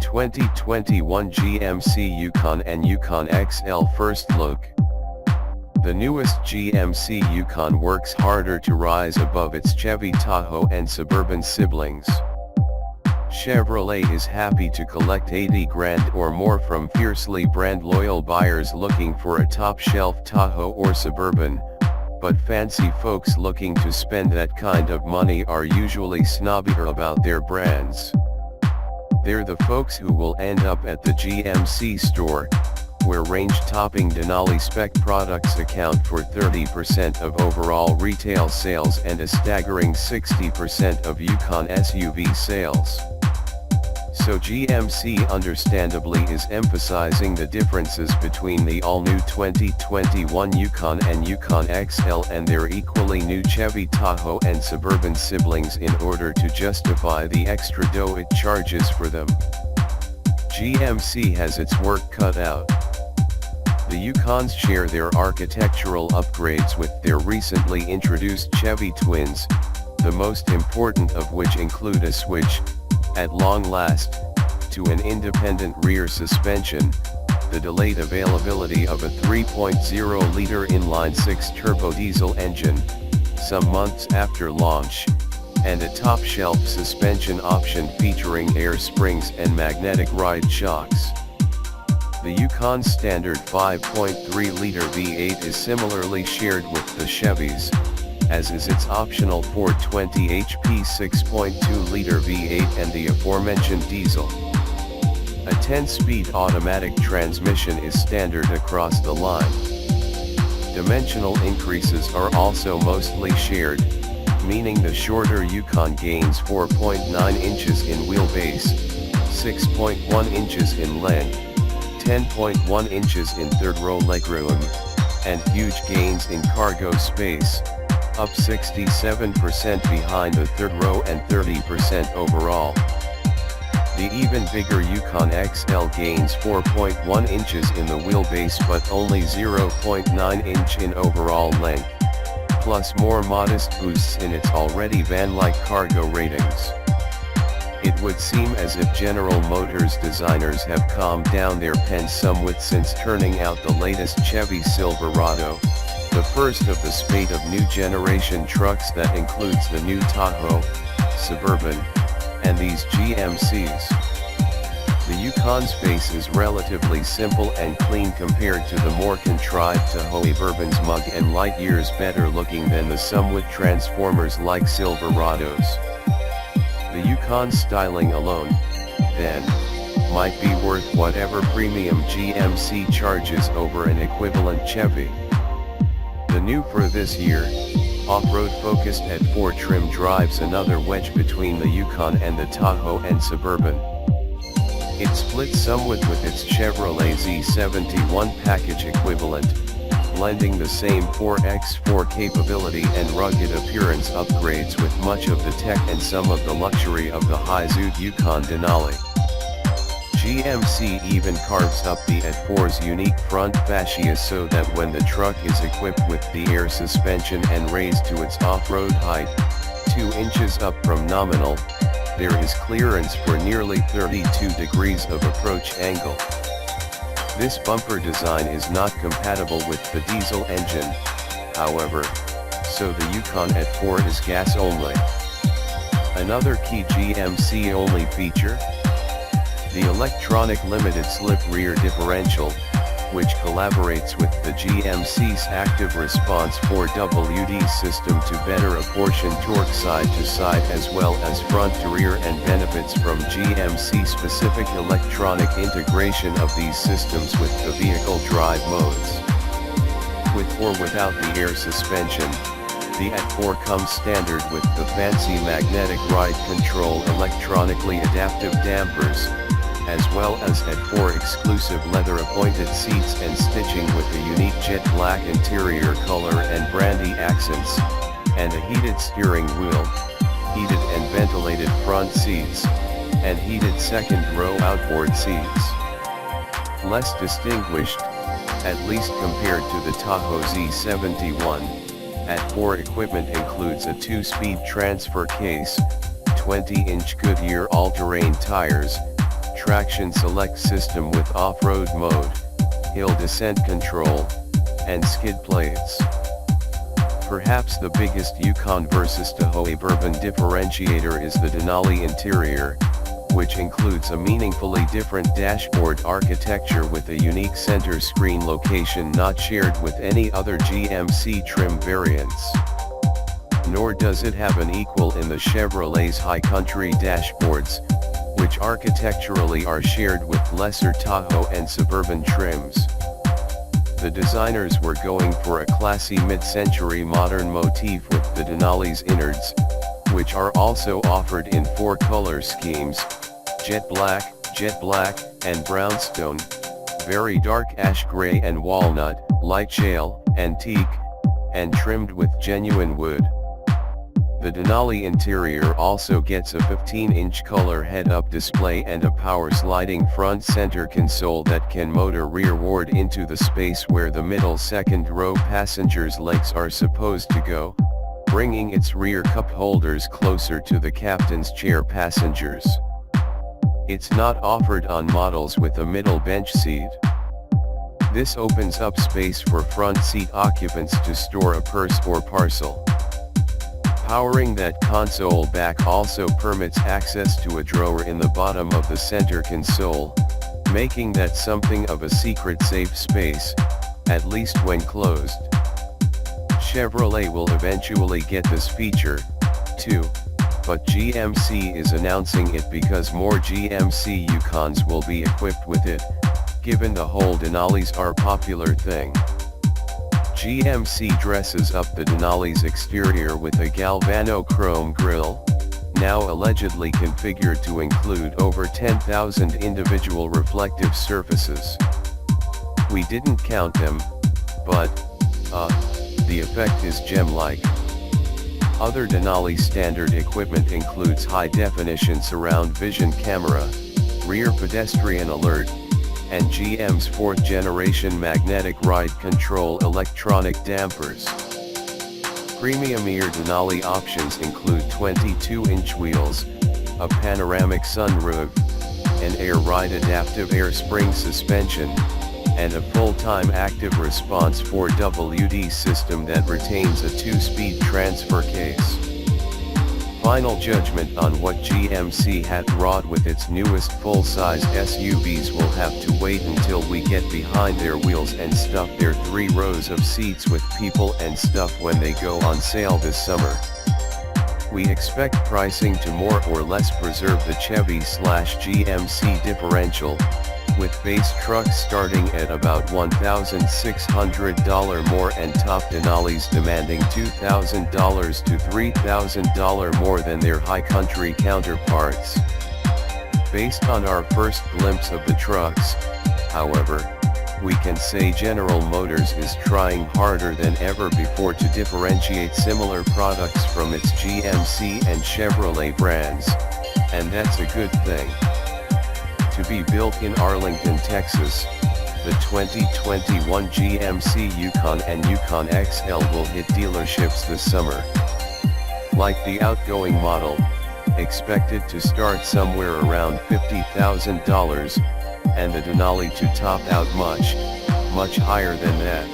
2021 GMC Yukon and Yukon XL First Look. The newest GMC Yukon works harder to rise above its Chevy Tahoe and Suburban siblings. Chevrolet is happy to collect 80 grand or more from fiercely brand-loyal buyers looking for a top-shelf Tahoe or Suburban, but fancy folks looking to spend that kind of money are usually snobbier about their brands. They're the folks who will end up at the GMC store, where range-topping Denalis spec products account for 30% of overall retail sales and a staggering 60% of Yukon SUV sales. So GMC understandably is emphasizing the differences between the all-new 2021 Yukon and Yukon XL and their equally new Chevy Tahoe and Suburban siblings in order to justify the extra dough it charges for them. GMC has its work cut out. The Yukons share their architectural upgrades with their recently introduced Chevy twins, the most important of which include a switch, at long last, to an independent rear suspension, the delayed availability of a 3.0-liter inline-six turbo diesel engine, some months after launch, and a top-shelf suspension option featuring air springs and magnetic ride shocks. The Yukon's standard 5.3-liter V8 is similarly shared with the Chevys, as is its optional 420 HP 6.2-liter V8 and the aforementioned diesel. A 10-speed automatic transmission is standard across the line. Dimensional increases are also mostly shared, meaning the shorter Yukon gains 4.9 inches in wheelbase, 6.1 inches in length, 10.1 inches in third-row legroom, and huge gains in cargo space, up 67% behind the third row and 30% overall. The even bigger Yukon XL gains 4.1 inches in the wheelbase but only 0.9 inch in overall length, plus more modest boosts in its already van-like cargo ratings. It would seem as if General Motors designers have calmed down their pens somewhat since turning out the latest Chevy Silverado, the first of the spate of new generation trucks that includes the new Tahoe, Suburban, and these GMCs. The Yukon's base is relatively simple and clean compared to the more contrived Tahoe Suburban's mug and light years better looking than the somewhat Transformers-like Silverados. The Yukon's styling alone, then, might be worth whatever premium GMC charges over an equivalent Chevy. The new for this year, off-road focused at 4 trim drives another wedge between the Yukon and the Tahoe and Suburban. It splits somewhat with its Chevrolet Z71 package equivalent, blending the same 4x4 capability and rugged appearance upgrades with much of the tech and some of the luxury of the high-zoot Yukon Denali. GMC even carves up the at4's unique front fascia so that when the truck is equipped with the air suspension and raised to its off-road height, 2 inches up from nominal, there is clearance for nearly 32 degrees of approach angle. This bumper design is not compatible with the diesel engine, however, so the Yukon at4 is gas only. Another key GMC only feature? The electronic limited slip rear differential, which collaborates with the GMC's active response 4WD system to better apportion torque side to side as well as front to rear and benefits from GMC-specific electronic integration of these systems with the vehicle drive modes. With or without the air suspension, the at4 comes standard with the fancy magnetic ride control electronically adaptive dampers, as well as at4 exclusive leather appointed seats and stitching with a unique jet black interior color and brandy accents, and a heated steering wheel, heated and ventilated front seats, and heated second row outboard seats. Less distinguished, at least compared to the Tahoe Z71, at4 equipment includes a 2-speed transfer case, 20-inch Goodyear all-terrain tires, traction select system with off-road mode, hill descent control, and skid plates. Perhaps the biggest Yukon versus Tahoe bourbon differentiator is the Denali interior, which includes a meaningfully different dashboard architecture with a unique center screen location not shared with any other GMC trim variants. Nor does it have an equal in the Chevrolet's High Country dashboards, which architecturally are shared with lesser Tahoe and Suburban trims. The designers were going for a classy mid-century modern motif with the Denali's innards, which are also offered in 4 color schemes: jet black, and brownstone, very dark ash gray and walnut, light shale, and teak, and trimmed with genuine wood. The Denali interior also gets a 15-inch color head-up display and a power-sliding front center console that can motor rearward into the space where the middle second-row passengers' legs are supposed to go, bringing its rear cup holders closer to the captain's chair passengers. It's not offered on models with a middle bench seat. This opens up space for front seat occupants to store a purse or parcel. Powering that console back also permits access to a drawer in the bottom of the center console, making that something of a secret safe space, at least when closed. Chevrolet will eventually get this feature, too, but GMC is announcing it because more GMC Yukons will be equipped with it, given the whole Denalis are popular thing. GMC dresses up the Denali's exterior with a galvano chrome grille, now allegedly configured to include over 10,000 individual reflective surfaces. We didn't count them, but, the effect is gem-like. Other Denali standard equipment includes high-definition surround vision camera, rear pedestrian alert, and GM's 4th generation magnetic ride control electronic dampers. Premium ear Denali options include 22-inch wheels, a panoramic sunroof, an air ride adaptive air spring suspension, and a full-time active response 4WD system that retains a 2-speed transfer case. Final judgment on what GMC had wrought with its newest full-size SUVs will have to wait until we get behind their wheels and stuff their 3 rows of seats with people and stuff when they go on sale this summer. We expect pricing to more or less preserve the Chevy/GMC differential, with base trucks starting at about $1,600 more and top Denalis demanding $2,000 to $3,000 more than their high country counterparts. Based on our first glimpse of the trucks, however, we can say General Motors is trying harder than ever before to differentiate similar products from its GMC and Chevrolet brands, and that's a good thing. To be built in Arlington, Texas, the 2021 GMC Yukon and Yukon XL will hit dealerships this summer. Like the outgoing model, expected to start somewhere around $50,000, and the Denali to top out much higher than that.